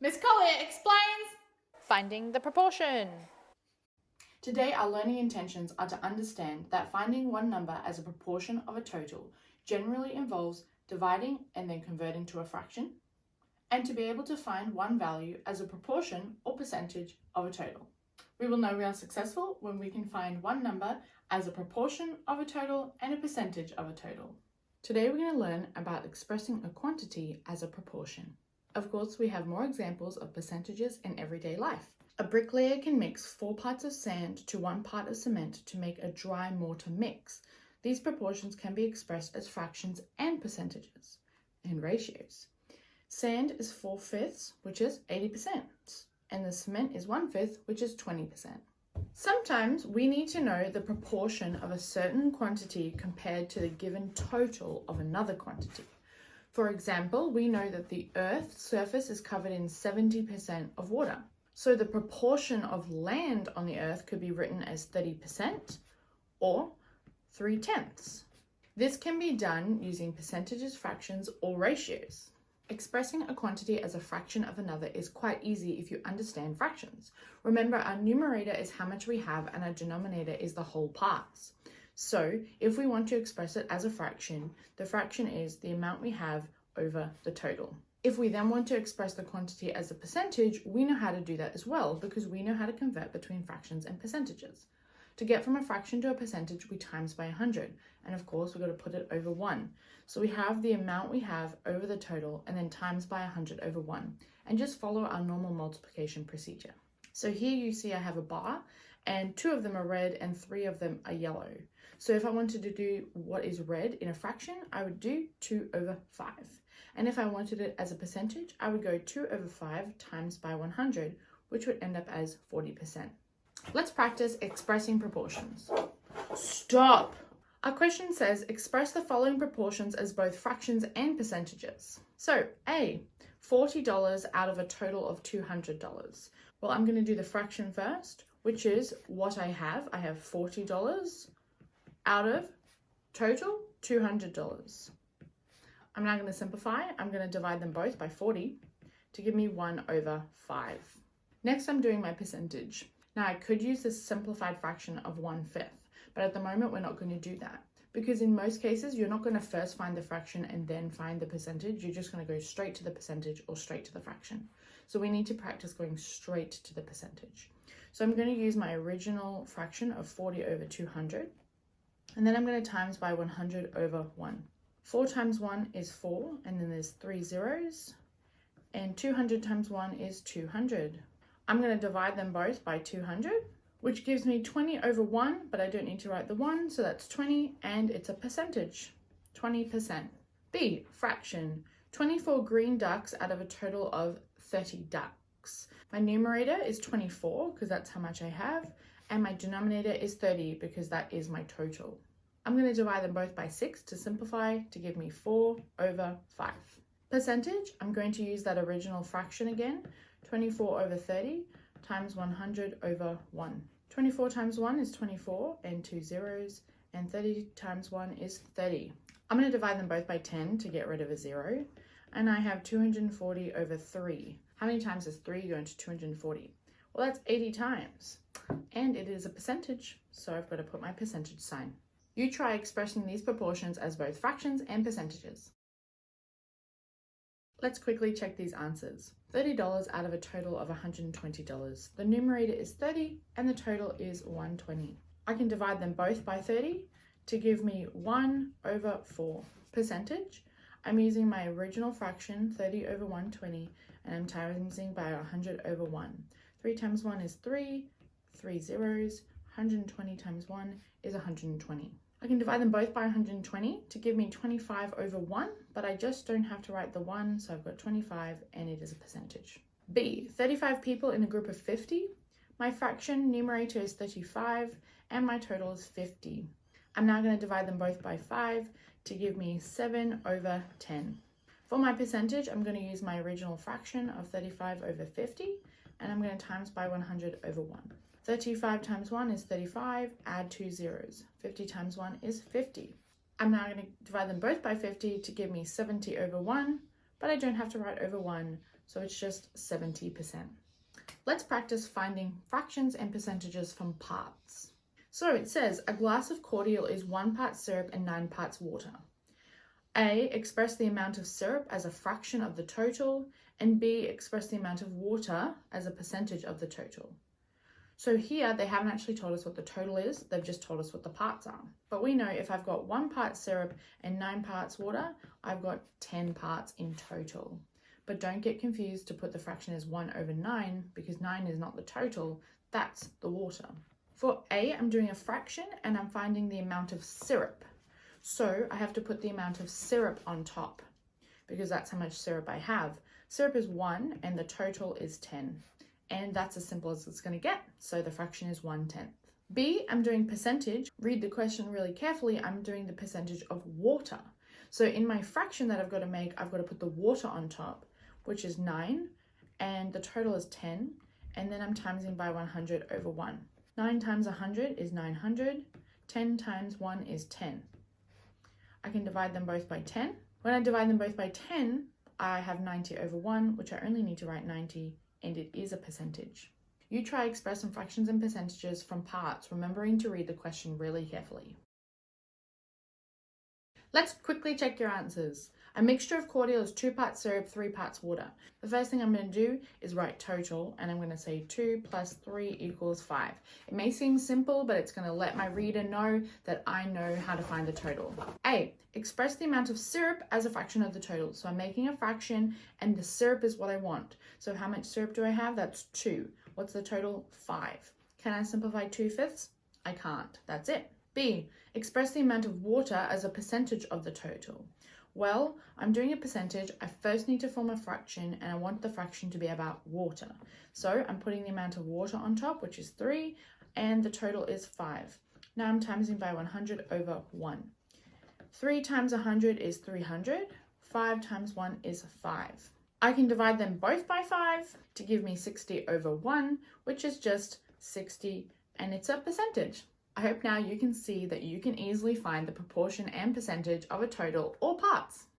Miss Collier explains Finding the proportion. Today, our learning intentions are to understand that finding one number as a proportion of a total generally involves dividing and then converting to a fraction, and to be able to find one value as a proportion or percentage of a total. We will know we are successful when we can find one number as a proportion of a total and a percentage of a total. Today, we're going to learn about expressing a quantity as a proportion. Of course, we have more examples of percentages in everyday life. A bricklayer can mix 4 parts of sand to 1 part of cement to make a dry mortar mix. These proportions can be expressed as fractions and percentages and ratios. Sand is 4/5, which is 80%, and the cement is 1/5, which is 20%. Sometimes we need to know the proportion of a certain quantity compared to the given total of another quantity. For example, we know that the Earth's surface is covered in 70% of water. So the proportion of land on the Earth could be written as 30% or 3/10. This can be done using percentages, fractions, or ratios. Expressing a quantity as a fraction of another is quite easy if you understand fractions. Remember, our numerator is how much we have and our denominator is the whole parts. So if we want to express it as a fraction, the fraction is the amount we have over the total. If we then want to express the quantity as a percentage, we know how to do that as well because we know how to convert between fractions and percentages. To get from a fraction to a percentage, we times by 100. And of course, we've got to put it over 1. So we have the amount we have over the total and then times by 100 over 1. And just follow our normal multiplication procedure. So here you see I have a bar and 2 of them are red and 3 of them are yellow. So if I wanted to do what is red in a fraction, I would do 2/5. And if I wanted it as a percentage, I would go 2/5 times by 100, which would end up as 40%. Let's practice expressing proportions. Stop! Our question says, express the following proportions as both fractions and percentages. So A, $40 out of a total of $200. Well, I'm going to do the fraction first, which is what I have. I have $40 out of total $200. I'm now going to simplify. I'm going to divide them both by 40 to give me 1/5. Next, I'm doing my percentage. Now, I could use this simplified fraction of 1/5, but at the moment, we're not going to do that because in most cases, you're not going to first find the fraction and then find the percentage. You're just going to go straight to the percentage or straight to the fraction. So we need to practice going straight to the percentage. So I'm going to use my original fraction of 40 over 200, and then I'm going to times by 100 over 1. 4 times 1 is 4, and then there's 3 zeros, and 200 times 1 is 200. I'm going to divide them both by 200, which gives me 20 over 1, but I don't need to write the 1, so that's 20, and it's a percentage, 20%. B, fraction, 24 green ducks out of a total of 30 ducks. My numerator is 24, because that's how much I have, and my denominator is 30, because that is my total. I'm going to divide them both by 6 to simplify to give me 4/5. Percentage, I'm going to use that original fraction again, 24 over 30 times 100 over 1. 24 times 1 is 24 and 2 zeros, and 30 times 1 is 30. I'm going to divide them both by 10 to get rid of a 0, and I have 240 over 3. How many times is 3 going to 240? Well, that's 80 times, and it is a percentage, so I've got to put my percentage sign. You try expressing these proportions as both fractions and percentages. Let's quickly check these answers. $30 out of a total of $120. The numerator is 30 and the total is 120. I can divide them both by 30 to give me 1/4. Percentage, I'm using my original fraction, 30 over 120, and I'm timesing by 100 over 1. 3 times 1 is 3, 3 zeros, 120 times 1 is 120. I can divide them both by 120 to give me 25 over 1, but I just don't have to write the 1, so I've got 25 and it is a percentage. B, 35 people in a group of 50. My fraction numerator is 35 and my total is 50. I'm now going to divide them both by 5 to give me 7/10. For my percentage, I'm going to use my original fraction of 35 over 50, and I'm going to times by 100 over 1. 35 times 1 is 35, add 2 zeros. 50 times 1 is 50. I'm now going to divide them both by 50 to give me 70 over 1, but I don't have to write over 1, so it's just 70%. Let's practice finding fractions and percentages from parts. So it says a glass of cordial is 1 part syrup and 9 parts water. A, express the amount of syrup as a fraction of the total, and B, express the amount of water as a percentage of the total. So here they haven't actually told us what the total is, they've just told us what the parts are. But we know if I've got 1 part syrup and 9 parts water, I've got 10 parts in total. But don't get confused to put the fraction as 1/9 because 9 is not the total, that's the water. For A, I'm doing a fraction and I'm finding the amount of syrup. So I have to put the amount of syrup on top because that's how much syrup I have. Syrup is 1 and the total is 10. And that's as simple as it's going to get. So the fraction is 1/10. B, I'm doing percentage. Read the question really carefully. I'm doing the percentage of water. So in my fraction that I've got to make, I've got to put the water on top, which is 9, and the total is 10, and then I'm timesing by 100/1. 9 times 100 is 900, 10 times 1 is 10. I can divide them both by 10. When I divide them both by 10, I have 90/1, which I only need to write 90, and it is a percentage. You try expressing fractions and percentages from parts, remembering to read the question really carefully. Let's quickly check your answers. A mixture of cordial is 2 parts syrup, 3 parts water. The first thing I'm going to do is write total, and I'm going to say 2 plus 3 equals 5. It may seem simple, but it's going to let my reader know that I know how to find the total. A, express the amount of syrup as a fraction of the total. So I'm making a fraction, and the syrup is what I want. So how much syrup do I have? That's 2. What's the total? 5. Can I simplify 2/5? I can't. That's it. B, express the amount of water as a percentage of the total. Well, I'm doing a percentage. I first need to form a fraction, and I want the fraction to be about water. So I'm putting the amount of water on top, which is 3, and the total is 5. Now I'm timesing by 100/1. 3 times 100 is 300. 5 times 1 is 5. I can divide them both by 5 to give me 60/1, which is just 60, and it's a percentage. I hope now you can see that you can easily find the proportion and percentage of a total or parts.